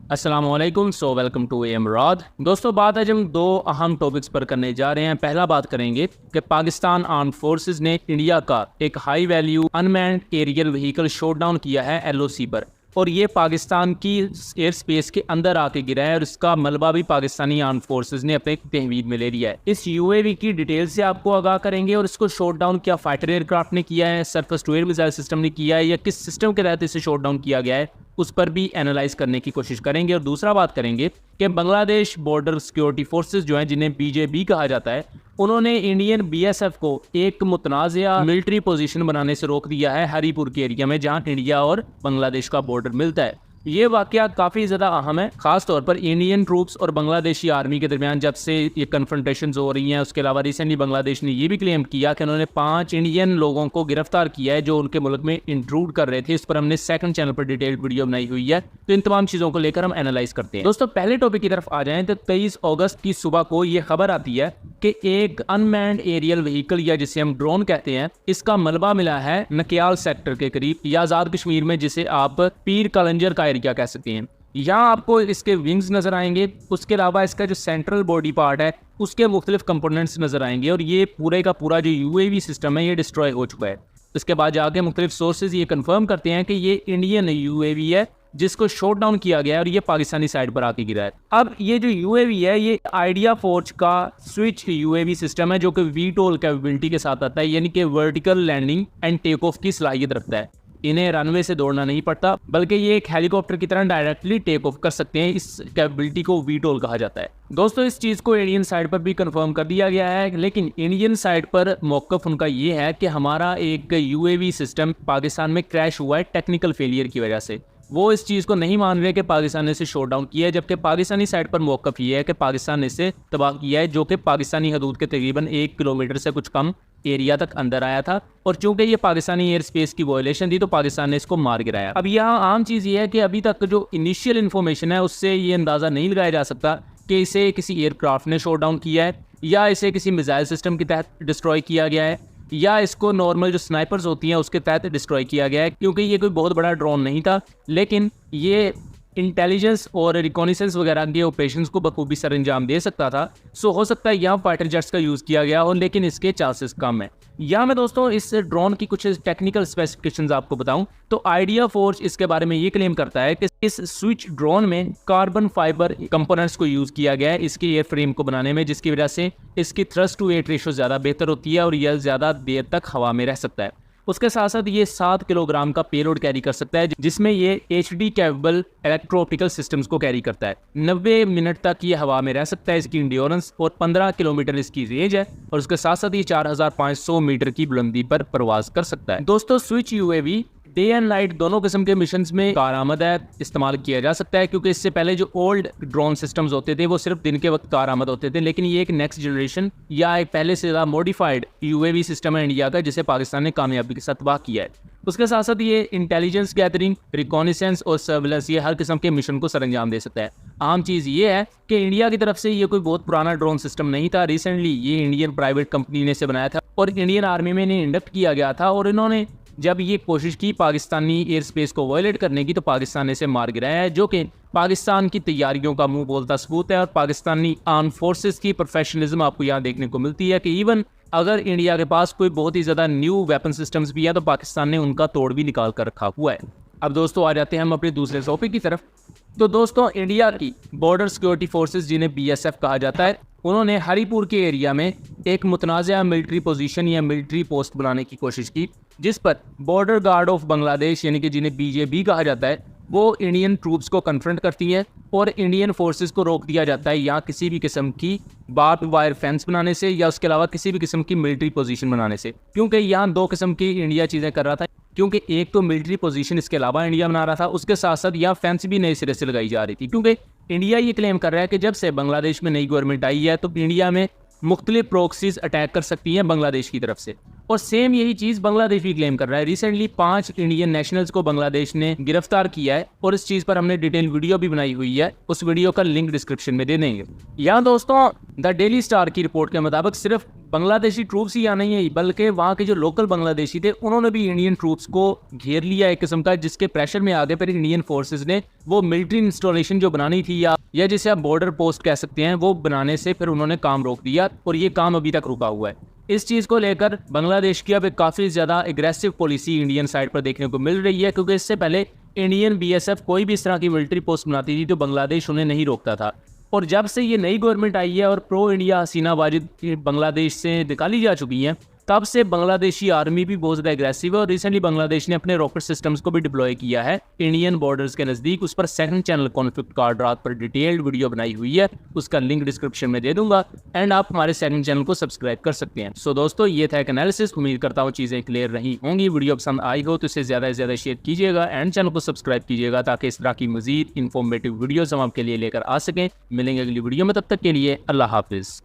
अस्सलामुअलैकुम। Welcome to एम राद। दोस्तों, बात आज हम दो अहम टॉपिक्स पर करने जा रहे हैं। पहला बात करेंगे कि पाकिस्तान आर्म्ड फोर्सेस ने इंडिया का एक high value unmanned aerial vehicle shot down किया है एलओसी पर, और ये पाकिस्तान की एयर स्पेस के अंदर आके गिरा है और इसका मलबा भी पाकिस्तानी आर्म्ड फोर्सेस ने अपने तहवीज़ में ले लिया है। इस यूएवी की डिटेल से आपको आगाह करेंगे और इसको शॉट डाउन क्या फाइटर एयरक्राफ्ट ने किया है, surface to air missile system ने किया है, या किस सिस्टम के तहत इसे शॉट डाउन किया गया है, उस पर भी एनालाइज करने की कोशिश करेंगे। और दूसरा बात करेंगे कि बांग्लादेश बॉर्डर सिक्योरिटी फोर्सेस जो हैं, जिन्हें बीजेबी कहा जाता है, उन्होंने इंडियन बीएसएफ को एक मुतनाज़िया मिलिट्री पोजीशन बनाने से रोक दिया है हरीपुर के एरिया में, जहां इंडिया और बांग्लादेश का बॉर्डर मिलता है। ये वाकया काफ़ी ज़्यादा अहम है, खास तौर पर इंडियन ट्रूप्स और बांग्लादेशी आर्मी के दरमियान जब से ये कन्फ्रंटेशंस हो रही हैं। उसके अलावा रिसेंटली बांग्लादेश ने ये भी क्लेम किया कि उन्होंने 5 इंडियन लोगों को गिरफ्तार किया है जो उनके मुल्क में इंट्रूड कर रहे थे। इस पर हमने सेकंड चैनल पर डिटेल्ड वीडियो बनाई हुई है, तो इन तमाम चीज़ों को लेकर हम एनालाइज करते हैं। दोस्तों, पहले टॉपिक की तरफ आ जाएं तो 23 अगस्त की सुबह को ये खबर आती है कि एक अनमैन्ड एरियल व्हीकल, या जिसे हम ड्रोन कहते हैं, इसका मलबा मिला है नकियाल सेक्टर के करीब, या आज़ाद कश्मीर में जिसे आप पीर कलंजर का एरिया कह सकते हैं। यहाँ आपको इसके विंग्स नजर आएंगे, उसके अलावा इसका जो सेंट्रल बॉडी पार्ट है उसके मुख्तलिफ कंपोनेंट्स नजर आएंगे, और ये पूरे का पूरा जो यूएवी सिस्टम है ये डिस्ट्रॉय हो चुका है। उसके बाद जाके मुख्तलिफ सोर्सेज ये कंफर्म करते हैं कि ये इंडियन यूएवी है जिसको शॉट डाउन किया गया है और ये पाकिस्तानी साइड पर आके गिरा है। अब ये जो यूएवी है ये आइडिया फोर्ज का स्विच यूएवी सिस्टम है जो कि वीटोल कैपेबिलिटी के साथ आता है, यानी कि vertical landing and take off की सलाहियत रखता है। इन्हें रनवे से दौड़ना नहीं पड़ता, बल्कि ये एक हेलीकॉप्टर की तरह डायरेक्टली टेक ऑफ कर सकते हैं। इस कैपेबिलिटी को वीटोल कहा जाता है। दोस्तों, इस चीज़ को इंडियन साइड पर भी कंफर्म कर दिया गया है, लेकिन इंडियन साइड पर मौक़िफ़ उनका ये है कि हमारा एक यूएवी सिस्टम पाकिस्तान में क्रैश हुआ है टेक्निकल फेलियर की वजह से। वो इस चीज़ को नहीं मान रहे कि पाकिस्तान ने इसे शॉट डाउन किया है, जबकि पाकिस्तानी साइड पर मौक़िफ़ ये है कि पाकिस्तान ने इसे तबाह किया है, जो कि पाकिस्तानी हदूद के तकरीबन 1 किलोमीटर से कुछ कम एरिया तक अंदर आया था, और चूंकि ये पाकिस्तानी एयर स्पेस की वायलेशन थी तो पाकिस्तान ने इसको मार गिराया। अब यहाँ आम चीज़ ये है कि अभी तक जो इनिशियल इन्फॉर्मेशन है उससे ये अंदाज़ा नहीं लगाया जा सकता कि इसे किसी एयरक्राफ्ट ने शॉट डाउन किया है, या इसे किसी मिसाइल सिस्टम के तहत डिस्ट्रॉय किया गया है, या इसको नॉर्मल जो स्नाइपर्स होती हैं उसके तहत डिस्ट्रॉय किया गया है, क्योंकि ये कोई बहुत बड़ा ड्रोन नहीं था। लेकिन ये इंटेलिजेंस और रिकॉनिसेंस वगैरह के ऑपरेशंस को बखूबी सर अंजाम दे सकता था। सो हो सकता है यहाँ फाइटर जेट्स का यूज़ किया गया हो, लेकिन इसके चांसेस कम है। या मैं दोस्तों इस ड्रोन की कुछ टेक्निकल स्पेसिफिकेशंस आपको बताऊं तो आइडिया फोर्स इसके बारे में ये क्लेम करता है कि इस स्विच ड्रोन में कार्बन फाइबर कंपोनेंट्स को यूज़ किया गया है इसके एयर फ्रेम को बनाने में, जिसकी वजह से इसकी थ्रस्ट टू वेट रेशो ज़्यादा बेहतर होती है और यह ज़्यादा देर तक हवा में रह सकता है। उसके साथ साथ ये 7 किलोग्राम का पेलोड कैरी कर सकता है, जिसमें ये HD capable electro optical systems को कैरी करता है। 90 मिनट तक ये हवा में रह सकता है, इसकी इंड्योरेंस, और 15 किलोमीटर इसकी रेंज है, और उसके साथ साथ ये 4500 मीटर की बुलंदी पर प्रवास कर सकता है। दोस्तों, switch UAV day and night दोनों किस्म के मिशंस में कारआमद है, इस्तेमाल किया जा सकता है, क्योंकि इससे पहले जो ओल्ड ड्रोन सिस्टम्स होते थे वो सिर्फ दिन के वक्त कारआमद होते थे, लेकिन ये एक नेक्स्ट जनरेशन या एक पहले से ज़्यादा मॉडिफाइड यूएवी सिस्टम है इंडिया का, जिसे पाकिस्तान ने कामयाबी के साथ तबाह किया है। उसके साथ साथ ये इंटेलिजेंस गैदरिंग, रिकॉनिसेंस और सर्विलेंस, ये हर किस्म के मिशन को सरअंजाम दे सकता है। आम चीज़ ये है कि इंडिया की तरफ से ये कोई बहुत पुराना ड्रोन सिस्टम नहीं था। रिसेंटली ये इंडियन प्राइवेट कंपनी ने इसे बनाया था और इंडियन आर्मी में इन्हें इंडक्ट किया गया था, और इन्होंने जब ये कोशिश की पाकिस्तानी एयर स्पेस को वायलेट करने की तो पाकिस्तान ने इसे मार गिराया है, जो कि पाकिस्तान की तैयारियों का मुंह बोलता सबूत है। और पाकिस्तानी आर्म फोर्सेस की प्रोफेशनलिज्म आपको यहाँ देखने को मिलती है कि इवन अगर इंडिया के पास कोई बहुत ही ज़्यादा न्यू वेपन सिस्टम्स भी है तो पाकिस्तान ने उनका तोड़ भी निकाल कर रखा हुआ है। अब दोस्तों आ जाते हैं हम अपने दूसरे टॉपिक की तरफ। तो दोस्तों, इंडिया की बॉर्डर सिक्योरिटी फोर्सेस, जिन्हें BSF कहा जाता है, उन्होंने हरीपुर के एरिया में एक मुतनाज़िया मिलिट्री पोजीशन या मिलिट्री पोस्ट बनाने की कोशिश की, जिस पर बॉर्डर गार्ड ऑफ बांग्लादेश, यानी कि जिन्हें BGB कहा जाता है, वो इंडियन ट्रूप्स को कन्फ्रंट करती है और इंडियन फोर्सेस को रोक दिया जाता है यहाँ किसी भी किस्म की बार्ब वायर फेंस बनाने से या उसके अलावा किसी भी किस्म की मिलिट्री पोजीशन बनाने से, क्योंकि यहाँ 2 किस्म की इंडिया चीज़ें कर रहा था। क्योंकि एक तो मिलिट्री पोजीशन इसके अलावा इंडिया बना रहा था, उसके साथ साथ यहाँ फेंस भी नए सिरे से लगाई जा रही थी, क्योंकि इंडिया ये क्लेम कर रहा है कि जब से बांग्लादेश में नई गवर्नमेंट आई है तो इंडिया में मुख्तलिफ प्रॉक्सीज अटैक कर सकती हैं बांग्लादेश की तरफ से, और सेम यही चीज बांग्लादेश भी क्लेम कर रहा है। रिसेंटली 5 इंडियन नेशनल्स को बांग्लादेश ने गिरफ्तार किया है और इस चीज पर हमने डिटेल वीडियो भी बनाई हुई है, उस वीडियो का लिंक डिस्क्रिप्शन में दे देंगे। यहाँ दोस्तों द डेली स्टार की रिपोर्ट के मुताबिक सिर्फ बांग्लादेशी ट्रूप्स ही आने ही, बल्कि वहाँ के जो लोकल बांग्लादेशी थे उन्होंने भी इंडियन ट्रूप्स को घेर लिया एक किस्म का, जिसके प्रेशर में आगे फिर इंडियन फोर्सेस ने वो मिलिट्री इंस्टॉलेशन जो बनानी थी या जिसे आप बॉर्डर पोस्ट कह सकते हैं, वो बनाने से फिर उन्होंने काम रोक दिया और ये काम अभी तक रुका हुआ है। इस चीज़ को लेकर बांग्लादेश की अब एक काफ़ी ज़्यादा एग्रेसिव पॉलिसी इंडियन साइड पर देखने को मिल रही है, क्योंकि इससे पहले इंडियन बीएसएफ कोई भी इस तरह की मिलिट्री पोस्ट बनाती थी तो बांग्लादेश उन्हें नहीं रोकता था। और जब से ये नई गवर्नमेंट आई है और प्रो इंडिया हसीना वाजिद बांग्लादेश से निकाली जा चुकी हैं, तब से बांग्लादेशी आर्मी भी बहुत ज़्यादा एग्रेसिव है और रिसेंटली बांग्लादेश ने अपने रॉकेट सिस्टम्स को भी डिप्लॉय किया है इंडियन बॉर्डर्स के नज़दीक। उस पर सेकंड चैनल कॉन्फ्लिक्ट कार्ड रात पर डिटेल्ड वीडियो बनाई हुई है, उसका लिंक डिस्क्रिप्शन में दे दूंगा एंड आप हमारे सेकंड चैनल को सब्सक्राइब कर सकते हैं। सो दोस्तों ये था एक एनालिसिस, उम्मीद करता हूँ चीज़ें क्लियर रही होंगी। वीडियो पसंद आई हो तो इसे ज़्यादा से ज़्यादा शेयर कीजिएगा एंड चैनल को सब्सक्राइब कीजिएगा ताकि इस तरह की मजीद इन्फॉर्मेटिव वीडियोज़ हम आपके लिए लेकर आ सकें। मिलेंगे अगली वीडियो में, तब तक के लिए अल्लाह हाफिज़।